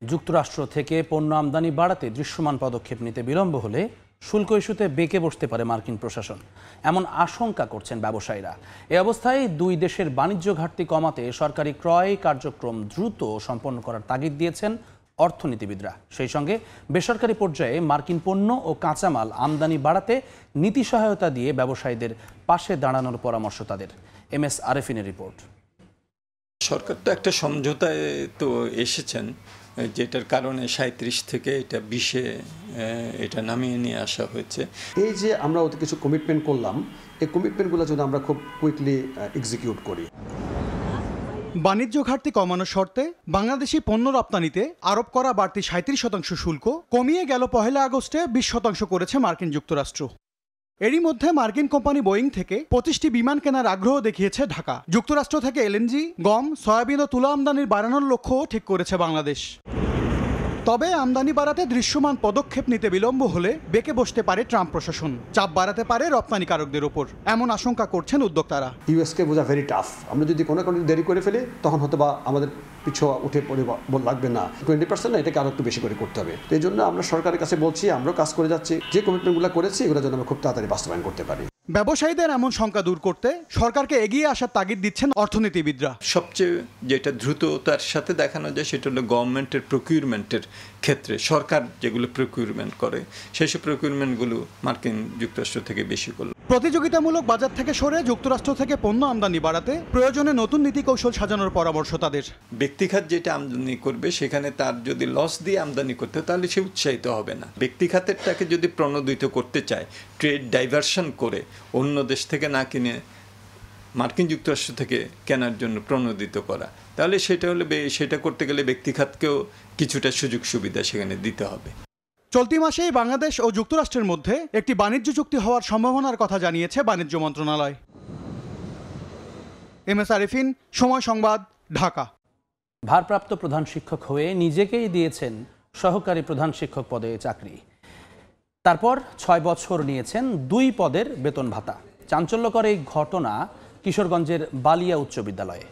যুক্তরাষ্ট্র থেকে পণ্য আমদানি বাড়াতে দৃশ্যমান পদক্ষেপ নিতে বিলম্ব হলে শুল্ক ইস্যুতে বেঁকে বসতে পারে মার্কিন প্রশাসন, এমন আশঙ্কা করছেন ব্যবসায়ীরা। এ অবস্থায় দুই দেশের বাণিজ্য ঘাটতি কমাতে সরকারি ক্রয় কার্যক্রম দ্রুত সম্পন্ন করার তাগিদ দিয়েছেন অর্থনীতিবিদরা। সেই সঙ্গে বেসরকারি পর্যায়ে মার্কিন পণ্য ও কাঁচামাল আমদানি বাড়াতে নীতি সহায়তা দিয়ে ব্যবসায়ীদের পাশে দাঁড়ানোর পরামর্শ তাদের। MS আরেফিনের report. সরকার তো একটা সমঝোতায় তো এসেছেন, যেটার কারণে 37 থেকে এটা 20-এ এটা নামিয়ে নিয়ে আসা হয়েছে। এই যে আমরা ওদের কিছু কমিটমেন্ট করলাম, এই কমিটমেন্টগুলো যদি আমরা খুব কুইকলি এক্সিকিউট করি। বাণিজ্য ঘাটতি কমানোর শর্তে বাংলাদেশি পণ্য রপ্তানিতে আরোপ করা বাড়তি 37% শুল্ক কমিয়ে গেল 1 আগস্টে 20% করেছে মার্কিন যুক্তরাষ্ট্র। এরই মধ্যে মার্কিন কোম্পানি বোয়িং থেকে 25টি বিমান কেনার আগ্রহ দেখিয়েছে ঢাকা। যুক্তরাষ্ট্র থেকে LNG, গম, সয়াবিন ও তুলা আমদানির বাড়ানোর লক্ষ্যও ঠিক করেছে বাংলাদেশ। তবে আমদানি বাড়াতে দৃশ্যমান পদক্ষেপ নিতে বিলম্ব হলে বেঁকে বসতে পারে ট্রাম্প প্রশাসন, চাপ বাড়াতে পারে রপ্তানিকারকদের ওপর, এমন আশঙ্কা করছেন উদ্যোক্তারা। ইউএসকে বোঝা ভেরি টাফ। আমরা যদি কোনো দেরি করে ফেলি তখন হয়তো বা আমাদের পিছু উঠে পড়ে লাগবে না, 20% না, এটাকে আরো একটু বেশি করে করতে হবে। তো এই জন্য আমরা সরকারের কাছে বলছি, আমরাও কাজ করে যাচ্ছি, যে কমিটমেন্টগুলো করেছি এগুলো যেন আমরা খুব তাড়াতাড়ি বাস্তবায়ন করতে পারি। ব্যবসায়ীদের এমন শঙ্কা দূর করতে সরকারকে এগিয়ে আসার তাগিদ দিচ্ছেন অর্থনীতিবিদরা। সবচেয়ে যেটা দ্রুততার সাথে দেখানো যায় সেটা হলো গভর্নমেন্টের প্রকিউরমেন্টের ক্ষেত্রে সরকার যেগুলো প্রকিউরমেন্ট করে সেসব প্রকিউরমেন্টগুলো মার্কিন যুক্তরাষ্ট্র থেকে বেশি করলো। প্রতিযোগিতামূলক বাজার থেকে সরে যুক্তরাষ্ট্র থেকে পণ্য আমদানি বাড়াতে প্রয়োজনে নতুন নীতি কৌশল সাজানোর পরামর্শ তাদের। ব্যক্তিখাত যেটা আমদানি করবে সেখানে তার যদি লস দিয়ে আমদানি করতে তাহলে সে উৎসাহিত হবে না। ব্যক্তিখাতেরটাকে যদি প্রণোদিত করতে চায়, ট্রেড ডাইভার্সন করে অন্য দেশ থেকে না কিনে মার্কিন যুক্তরাষ্ট্র থেকে কেনার জন্য প্রণোদিত করা, তাহলে সেটা করতে গেলে ব্যক্তিখাতকেও কিছুটা সুযোগ সুবিধা সেখানে দিতে হবে। চলতি মাসেই বাংলাদেশ ও যুক্তরাষ্ট্রের মধ্যে একটি বাণিজ্য চুক্তি হওয়ার সম্ভাবনার কথা জানিয়েছে বাণিজ্য মন্ত্রণালয়। MS আরিফিন, সময় সংবাদ, ঢাকা। ভারপ্রাপ্ত প্রধান শিক্ষক হয়ে নিজেকেই দিয়েছেন সহকারী প্রধান শিক্ষক পদে চাকরি। তারপর 6 বছর নিয়েছেন 2 পদের বেতন ভাতা। চাঞ্চল্যকর এই ঘটনা কিশোরগঞ্জের বালিয়া উচ্চ বিদ্যালয়ে।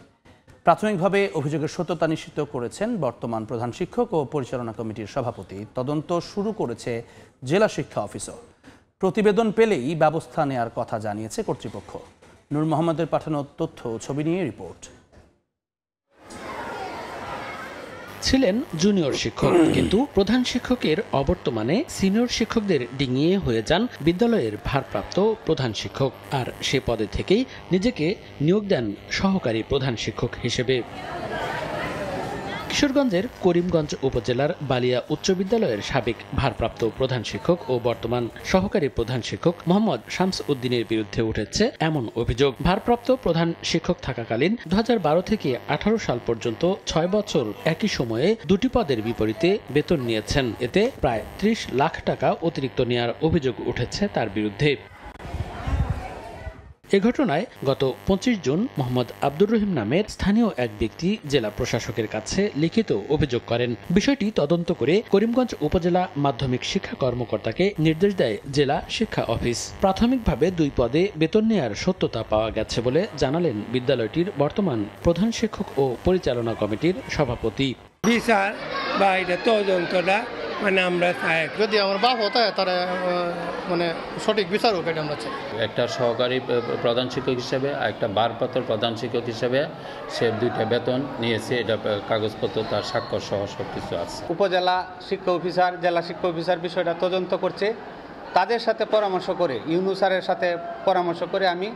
প্রাথমিকভাবে অভিযোগের সত্যতা নিশ্চিত করেছেন বর্তমান প্রধান শিক্ষক ও পরিচালনা কমিটির সভাপতি। তদন্ত শুরু করেছে জেলা শিক্ষা অফিসও। প্রতিবেদন পেলেই ব্যবস্থা নেওয়ার কথা জানিয়েছে কর্তৃপক্ষ। নূর মোহাম্মদের পাঠানো তথ্য ছবি নিয়ে রিপোর্ট। ছিলেন জুনিয়র শিক্ষক, কিন্তু প্রধান শিক্ষকের অবর্তমানে সিনিয়র শিক্ষকদের ডিঙিয়ে হয়ে যান বিদ্যালয়ের ভারপ্রাপ্ত প্রধান শিক্ষক। আর সে পদে থেকেই নিজেকে নিয়োগ দেন সহকারী প্রধান শিক্ষক হিসেবে। কিশোরগঞ্জের করিমগঞ্জ উপজেলার বালিয়া উচ্চ বিদ্যালয়ের সাবেক ভারপ্রাপ্ত প্রধান শিক্ষক ও বর্তমান সহকারী প্রধান শিক্ষক মোহাম্মদ শামস উদ্দিনের বিরুদ্ধে উঠেছে এমন অভিযোগ। ভারপ্রাপ্ত প্রধান শিক্ষক থাকাকালীন 2012 থেকে 18 সাল পর্যন্ত 6 বছর একই সময়ে 2টি পদের বিপরীতে বেতন নিয়েছেন। এতে প্রায় 30 লাখ টাকা অতিরিক্ত নেওয়ার অভিযোগ উঠেছে তার বিরুদ্ধে। এ ঘটনায় গত 25 জুন মোহাম্মদ আব্দুর রহিম নামের স্থানীয় এক ব্যক্তি জেলা প্রশাসকের কাছে লিখিত অভিযোগ করেন। বিষয়টি তদন্ত করে করিমগঞ্জ উপজেলা মাধ্যমিক শিক্ষা কর্মকর্তাকে নির্দেশ দেয় জেলা শিক্ষা অফিস। প্রাথমিকভাবে 2 পদে বেতন নেওয়ার সত্যতা পাওয়া গেছে বলে জানালেন বিদ্যালয়টির বর্তমান প্রধান শিক্ষক ও পরিচালনা কমিটির সভাপতি। বিচার বা এটা তদন্তটা মানে আমরা চাই, যদি আমার বাপ হতো তারা মানে সঠিক বিচার হোক, এটা আমরা চাই। একটা সহকারী প্রধান শিক্ষক হিসেবে আর একটা ভারপ্রাপ্ত প্রধান শিক্ষক হিসেবে সে 2টা বেতন নিয়েছে, এটা কাগজপত্র তার স্বাক্ষর সহ সব কিছু আছে। উপজেলা শিক্ষা অফিসার, জেলা শিক্ষা অফিসার বিষয়টা তদন্ত করছে। তাদের সাথে পরামর্শ করে, ইউনূস স্যারের সাথে পরামর্শ করে আমি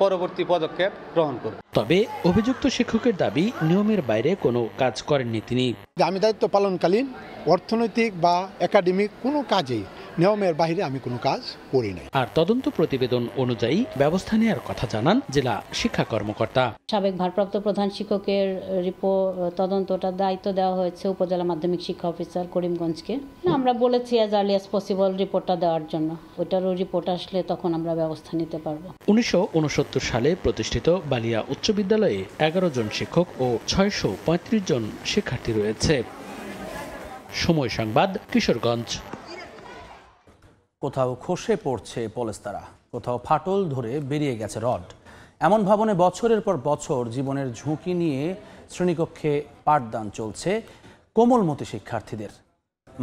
পরবর্তী পদক্ষেপ গ্রহণ করব। তবে অভিযুক্ত শিক্ষকের দাবি নিয়মের বাইরে কোনো কাজ করেননি তিনি। আমি দায়িত্ব পালনকালীন অর্থনৈতিক বা একাডেমিক কোনো কাজেই নিয়মের বাইরে আমি কোনো কাজ করি নাই। আর তদন্ত প্রতিবেদন অনুযায়ী ব্যবস্থা নেওয়ার কথা জানান জেলা শিক্ষা কর্মকর্তা। সাবেক ভারপ্রাপ্ত প্রধান শিক্ষকের তদন্তটা দায়িত্ব দেওয়া হয়েছে উপজেলা মাধ্যমিক শিক্ষা অফিসার করিমগঞ্জকে। আমরা বলেছি অ্যাজ আর্লি অ্যাজ পসিবল রিপোর্টটা দেওয়ার জন্য। ওইটারও রিপোর্ট আসলে তখন আমরা ব্যবস্থা নিতে পারবো। 1969 সালে প্রতিষ্ঠিত বালিয়া উচ্চ বিদ্যালয়ে 11 জন শিক্ষক ও 635 জন শিক্ষার্থী রয়েছে। সময় সংবাদ, কিশোরগঞ্জ। কোথাও খসে পড়ছে পলেস্তারা, কোথাও ফাটল ধরে বেরিয়ে গেছে রড। এমন ভবনে বছরের পর বছর জীবনের ঝুঁকি নিয়ে শ্রেণীকক্ষে পাঠদান চলছে কোমলমতি শিক্ষার্থীদের।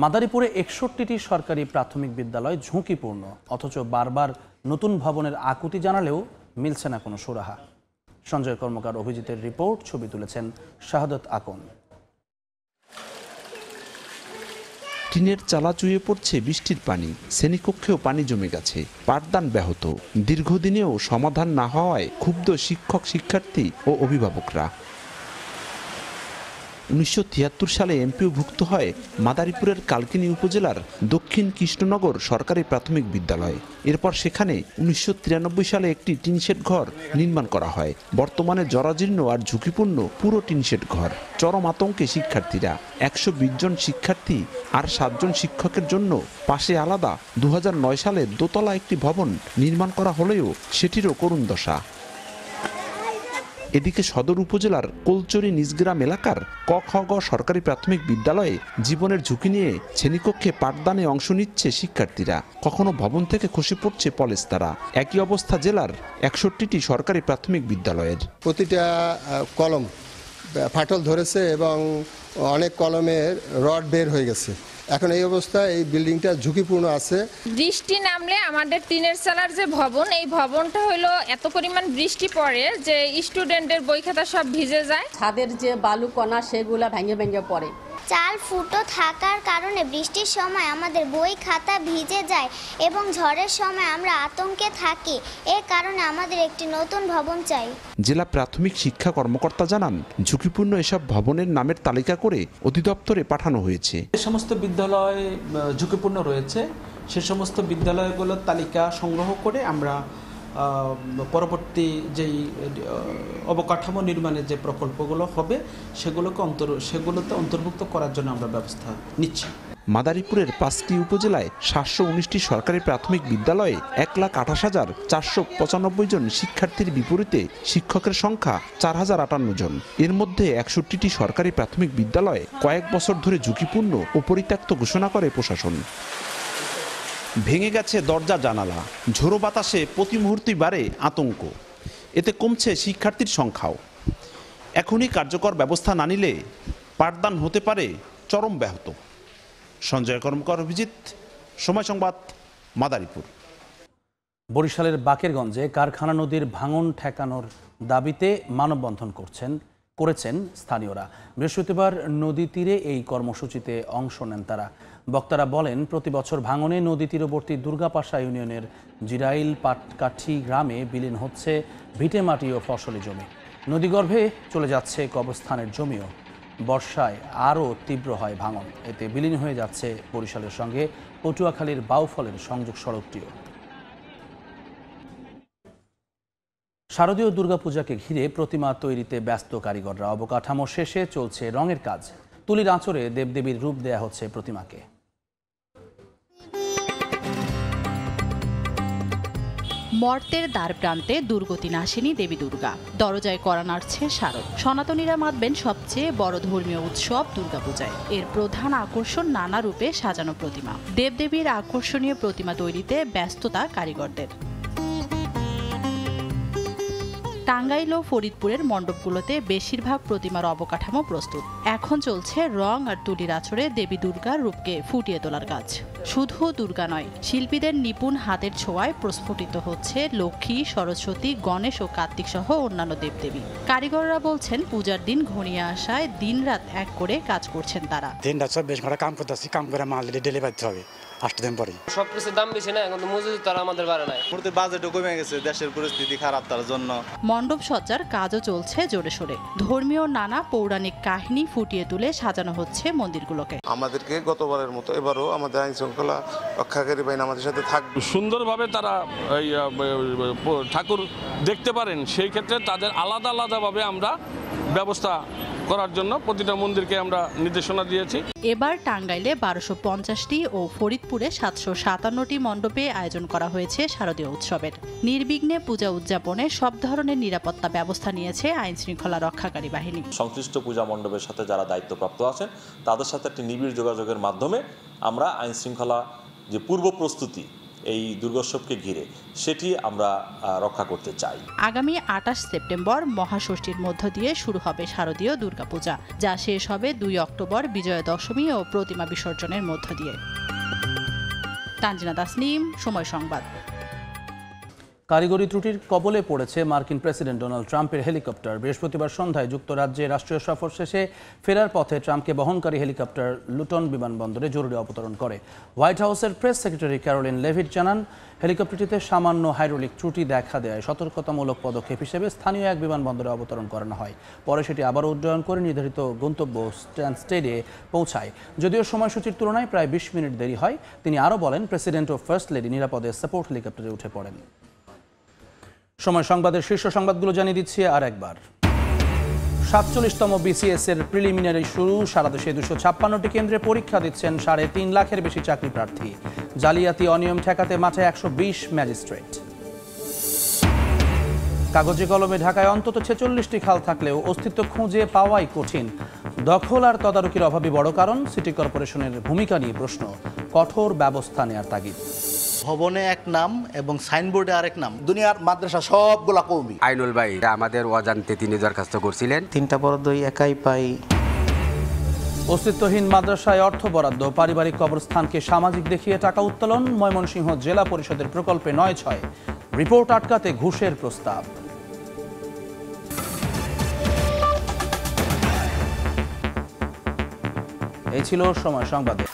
মাদারীপুরে 61টি সরকারি প্রাথমিক বিদ্যালয় ঝুঁকিপূর্ণ, অথচ বারবার নতুন ভবনের আকুতি জানালেও মিলছে না কোনো সুরাহা। সঞ্জয় কর্মকার অভিজিতের রিপোর্ট, ছবি তুলেছেন শাহাদত আকন। টিনের চালা চুইয়ে পড়ছে বৃষ্টির পানি, শ্রেণীকক্ষেও পানি জমে গেছে, পাঠদান ব্যাহত। দীর্ঘদিনেও সমাধান না হওয়ায় ক্ষুব্ধ শিক্ষক, শিক্ষার্থী ও অভিভাবকরা। 1973 সালে এমপিওভুক্ত হয় মাদারীপুরের কালকিনি উপজেলার দক্ষিণ কৃষ্ণনগর সরকারি প্রাথমিক বিদ্যালয়। এরপর সেখানে 1993 সালে একটি টিনশেড ঘর নির্মাণ করা হয়। বর্তমানে জরাজীর্ণ আর ঝুঁকিপূর্ণ পুরো টিনশেড ঘর। চরম আতঙ্কে শিক্ষার্থীরা। 120 জন শিক্ষার্থী আর 7 জন শিক্ষকের জন্য পাশে আলাদা 2009 সালে দোতলা একটি ভবন নির্মাণ করা হলেও সেটিরও করুণ দশা। এদিকে সদর উপজেলার কোলচরি নিজগ্রাম এলাকার ক খ গ সরকারি প্রাথমিক বিদ্যালয়ে জীবনের ঝুঁকি নিয়ে শ্রেণীকক্ষে পাঠদানে অংশ নিচ্ছে শিক্ষার্থীরা। কখনো ভবন থেকে খসে পড়ছে পলেস্তারা। একই অবস্থা জেলার 61টি সরকারি প্রাথমিক বিদ্যালয়ের। প্রতিটা কলম ফাটল ধরেছে এবং অনেক কলমের রড বের হয়ে গেছে। এখন এই অবস্থায় এই বিল্ডিংটা ঝুঁকিপূর্ণ আছে। বৃষ্টি নামলে আমাদের টিনের চালার যে ভবন, এই ভবনটা হলো এত পরিমাণ বৃষ্টি পড়ে যে স্টুডেন্টের বই খাতা সব ভিজে যায়। ছাদের যে বালু কণা সেগুলা ভেঙে ভেঙে পড়ে। চাল ফুটো থাকার কারণে বৃষ্টির সময় আমাদের বই খাতা ভিজে যায় এবং ঝড়ের সময় আমরা আতঙ্কে থাকি। এই কারণে আমাদের একটি নতুন ভবন চাই। জেলা প্রাথমিক শিক্ষা কর্মকর্তা জানান, ঝুঁকিপূর্ণ এসব ভবনের নামের তালিকা করে অধিদপ্তরে পাঠানো হয়েছে। যে সমস্ত বিদ্যালয় ঝুঁকিপূর্ণ রয়েছে সে সমস্ত বিদ্যালয়গুলোর তালিকা সংগ্রহ করে আমরা পরবর্তী যেই অবকাঠামো নির্মাণের যে প্রকল্পগুলো হবে সেগুলোতে অন্তর্ভুক্ত করার জন্য আমরা ব্যবস্থা নিচ্ছি। মাদারীপুরের 5টি উপজেলায় 719টি সরকারি প্রাথমিক বিদ্যালয়ে 1,08,495 জন শিক্ষার্থীর বিপরীতে শিক্ষকের সংখ্যা 4,058 জন। এর মধ্যে 61টি সরকারি প্রাথমিক বিদ্যালয়ে কয়েক বছর ধরে ঝুঁকিপূর্ণ ও পরিত্যক্ত ঘোষণা করে প্রশাসন। ভেঙে গেছে দরজা জানালা, ঝোড়ো বাতাসে প্রতি মুহূর্তেই বাড়ে আতঙ্ক। এতে কমছে শিক্ষার্থীর সংখ্যাও। এখনই কার্যকর ব্যবস্থা না নিলে পাঠদান হতে পারে চরম ব্যাহত। সঞ্জয় কর্মকার, অভিজিৎ, সময় সংবাদ, মাদারীপুর। বরিশালের বাকেরগঞ্জে কারখানা নদীর ভাঙন ঠেকানোর দাবিতে মানববন্ধন করেছেন স্থানীয়রা। বৃহস্পতিবার নদী তীরে এই কর্মসূচিতে অংশ নেন তারা। বক্তারা বলেন, প্রতি বছর ভাঙনে নদী তীরবর্তী দুর্গাপাশা ইউনিয়নের জিরাইল পাটকাঠি গ্রামে বিলীন হচ্ছে ভিটেমাটি ও ফসলি জমি। নদীগর্ভে চলে যাচ্ছে কবরস্থানের জমিও। বর্ষায় আরও তীব্র হয় ভাঙন। এতে বিলীন হয়ে যাচ্ছে বরিশালের সঙ্গে পটুয়াখালীর বাউফলের সংযোগ সড়কটিও। শারদীয় দুর্গাপূজাকে ঘিরে প্রতিমা তৈরিতে ব্যস্ত কারিগররা। অবকাঠামো শেষে চলছে রঙের কাজ। তুলির আঁচড়ে দেবদেবীর রূপ দেয়া হচ্ছে প্রতিমাকে। মর্তের দ্বার প্রান্তে দুর্গতি নাশিনী দেবী দুর্গা। দরজায় করা নাড়ছে শারদ। সনাতনীরা মানবেন সবচেয়ে বড় ধর্মীয় উৎসব দুর্গাপূজায়। এর প্রধান আকর্ষণ নানা রূপে সাজানো প্রতিমা। দেবদেবীর আকর্ষণীয় প্রতিমা তৈরিতে ব্যস্ততা কারিগরদের। টাঙ্গাইল ও ফরিদপুরের মণ্ডপগুলোতে বেশিরভাগ প্রতিমার অবকাঠামো প্রস্তুত। এখন চলছে রং আর তুলির আঁচড়ে দেবী দুর্গার রূপকে ফুটিয়ে তোলার কাজ। শুধু দুর্গা নয়, শিল্পীদের নিপুণ হাতের ছোঁয়ায় প্রস্ফুটিত হচ্ছে লক্ষ্মী, সরস্বতী, গণেশ ও কার্তিক সহ অন্যান্য দেবদেবী। কারিগররা বলছেন, পূজার দিন ঘনিয়ে আসায় দিনরাত এক করে কাজ করছেন তারা। দিনরাত 24 ঘন্টা কাম করতেছি, কাম করে মাল ডেলিভারি দিতে হবে 8 দিন পরে। সবকিছুর দাম বেশি না, এখন মজুরি তারা আমাদের বাড়ে নাই। বাজেটও কমে গেছে, দেশের পরিস্থিতি খারাপ, তার জন্য মণ্ডপ সজ্জার কাজও চলছে জোরে সোরে। ধর্মীয় নানা পৌরাণিক কাহিনী ফুটিয়ে তুলে সাজানো হচ্ছে মন্দিরগুলোকে। আমাদেরকে গতবারের মতো এবারও আমাদের আইন শৃঙ্খলা রক্ষাকারী বাহিনী আমাদের সাথে থাকবে। সুন্দরভাবে তারা ঠাকুর দেখতে পারেন, সেই ক্ষেত্রে তাদের আলাদা আলাদাভাবে আমরা ব্যবস্থা করার জন্য প্রতিটা মন্দিরকে আমরা নির্দেশনা দিয়েছি। এবার টাঙ্গাইলে 1250টি ও ফরিদপুরে 757টি মণ্ডপে আয়োজন করা হয়েছে শারদীয় উৎসবের। নির্বিঘ্নে পূজা উদযাপনে সব ধরনের নিরাপত্তা ব্যবস্থা নিয়েছে আইন শৃঙ্খলা রক্ষাকারী বাহিনী। সংশ্লিষ্ট পূজা মণ্ডপের সাথে যারা দায়িত্বপ্রাপ্ত আছেন তাদের সাথে একটি নিবিড় যোগাযোগের মাধ্যমে আমরা আইন শৃঙ্খলা যে পূর্ব প্রস্তুতি এই দুর্গোৎসবকে ঘিরে সেটি আমরা রক্ষা করতে চাই। আগামী 28 সেপ্টেম্বর মহাষষ্ঠীর মধ্য দিয়ে শুরু হবে শারদীয় দুর্গাপূজা, যা শেষ হবে 2 অক্টোবর বিজয়া দশমী ও প্রতিমা বিসর্জনের মধ্য দিয়ে। তানজিনা তাসনিম, সময় সংবাদ। কারিগরি ত্রুটির কবলে পড়েছে মার্কিন প্রেসিডেন্ট ডোনাল্ড ট্রাম্পের হেলিকপ্টার। বৃহস্পতিবার সন্ধ্যায় যুক্তরাজ্যে রাষ্ট্রীয় সফর শেষে ফেরার পথে ট্রাম্পকে বহনকারী হেলিকপ্টার লুটন বিমানবন্দরে জরুরি অবতরণ করে। হোয়াইট হাউসের প্রেস সেক্রেটারি ক্যারোলিন লেভিট জানান, হেলিকপ্টারটিতে সামান্য হাইড্রোলিক ত্রুটি দেখা দেয় সতর্কতামূলক পদক্ষেপ হিসেবে স্থানীয় এক বিমানবন্দরে অবতরণ করানো হয়। পরে সেটি আবারও উড্ডয়ন করে নির্ধারিত গন্তব্য স্ট্যানস্টেডে পৌঁছায়। যদিও সময়সূচির তুলনায় প্রায় 20 মিনিট দেরি হয়। তিনি আরও বলেন, প্রেসিডেন্ট ও ফার্স্ট লেডি নিরাপদে সাপোর্ট হেলিকপ্টারে উঠে পড়েন। সময় সংবাদের শীর্ষ সংবাদগুলো জানিয়ে দিচ্ছি আর একবার। 47তম বিসিএস এর প্রিলিমিনারি শুরু। সারা দেশে 256টি কেন্দ্রে পরীক্ষা দিচ্ছেন 3.5 লাখের বেশি চাকরি প্রার্থী। জালিয়াতি অনিয়ম ঠেকাতে মাঠে 120 ম্যাজিস্ট্রেট। কাগজে কলমে ঢাকায় অন্তত 46টি খাল থাকলেও অস্তিত্ব খুঁজে পাওয়াই কঠিন। দখল আর তদারকির অভাবই বড় কারণ। সিটি কর্পোরেশনের ভূমিকা নিয়ে প্রশ্ন। কঠোর ব্যবস্থা নেওয়ার তাগিদ। ভবনে এক নাম এবং সাইনবোর্ডে আরেক নাম। দুনিয়ার মাদ্রাসা সবগুলা কওমি। আইনুল ভাই আমাদের অজান্তে তিনি দরখাস্ত করছিলেন। 3টা বরাদ্দই একাই পাই। অস্তিত্বহীন মাদ্রাসায় অর্থ বরাদ্দ, পারিবারিক কবরস্থানকে সামাজিক দেখিয়ে টাকা উত্তোলন। ময়মনসিংহ জেলা পরিষদের প্রকল্পে 9/6 রিপোর্ট আটকাতে ঘুষের প্রস্তাব। এই ছিল সময় সংবাদে।